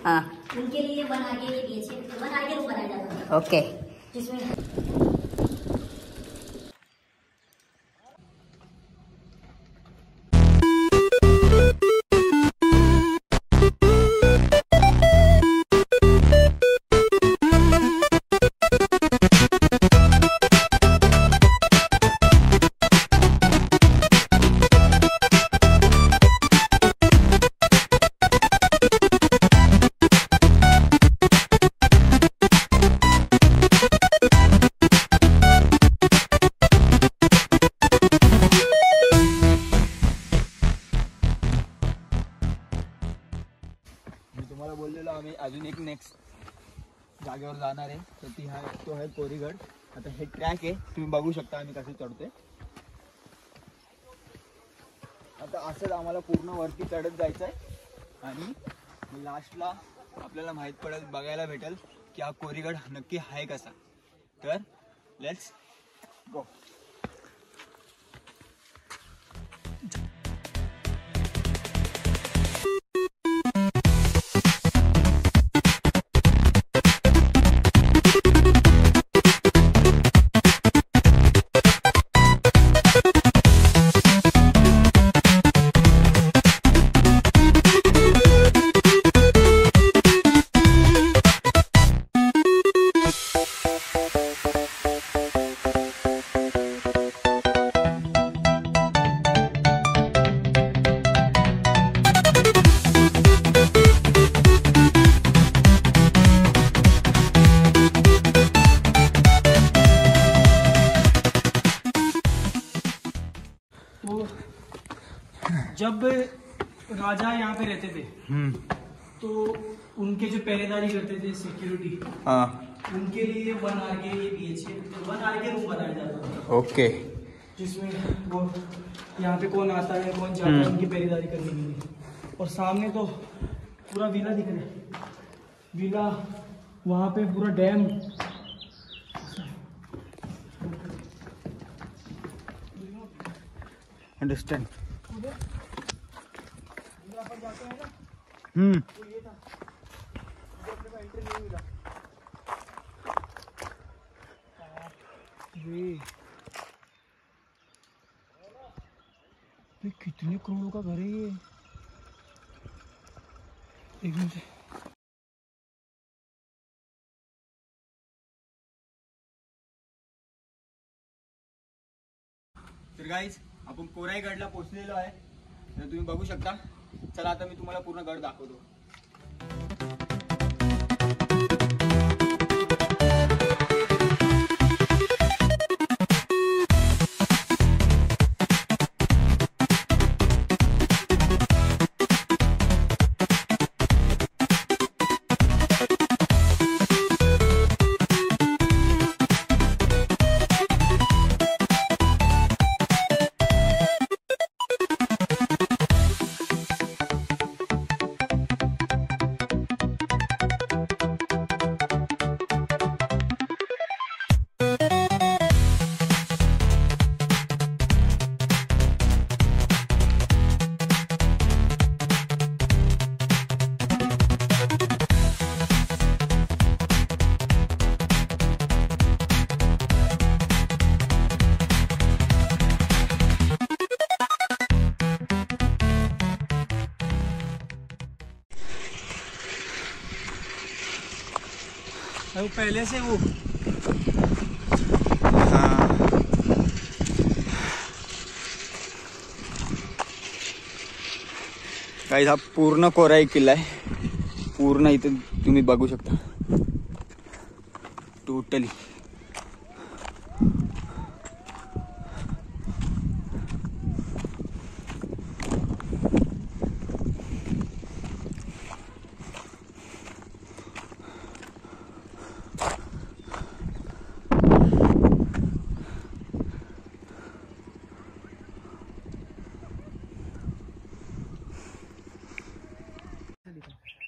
हाँ उनके लिए 1 आगे 1 आगे रूम बनाया जाता है। ओके। जिसमें तुम्हाला बोललेलो आम्ही अजून एक नेक्स्ट जागेवर जाणार आहे, तर ती तो आहे कोरीगड। आता हे ट्रॅक आहे, तुम्ही बघू शकता आम्ही कसे चढतोय। आता असंच आम्हाला पूर्ण वरती चढत जायचं आहे आणि लास्टला आपल्याला माहित पडेल, बघायला भेटेल की हा कोरीगड नक्की आहे कसा। तर लेट्स गो। जब राजा यहाँ पे रहते थे तो उनके जो पहरेदारी करते थे सिक्योरिटी, उनके लिए 1 आगे 1 आगे रूम बनाया जाता था। ओके। जिसमें वो यहाँ पे कौन आता है कौन जाता है उनकी पहरेदारी करने के लिए। और सामने तो पूरा विला दिख रहा है, विला वहाँ पे पूरा डैम। अंडरस्टैंड। ये कितने करोड़ का घर है ये। एक मिनट। तर गाईज आपण कोराईगडला पोहोचलेलो आहे, तर तुम्ही बघू शकता। चला आता मी तुम्हाला पूर्ण गड दाखवतो। वो पहले से वो गाइस हा पूर्ण कोराई किल्ला आहे, पूर्ण इथे तुम्ही बघू शकता टोटली।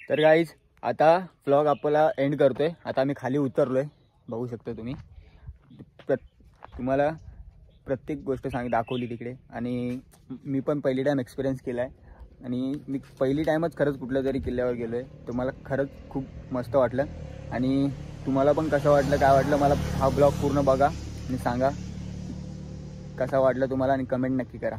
तर गाईज आता व्लॉग आपला एंड करतोय। आता आम्ही खाली उतरलोय, बघू शकता तुम्ही। तुम्हाला प्रत्येक गोष्ट दाखवली तिकडे, आणि मी पण पहिली टाइम एक्सपिरियन्स केलाय। आणि मी पहिली टाईमच खरंच कुठल्या तरी किल्ल्यावर गेलो आहे, तर मला खरंच खूप मस्त वाटलं. आणि तुम्हाला पण कसं वाटलं, काय वाटलं, मला हा ब्लॉग पूर्ण बघा आणि सांगा कसा वाटलं तुम्हाला, आणि कमेंट नक्की करा.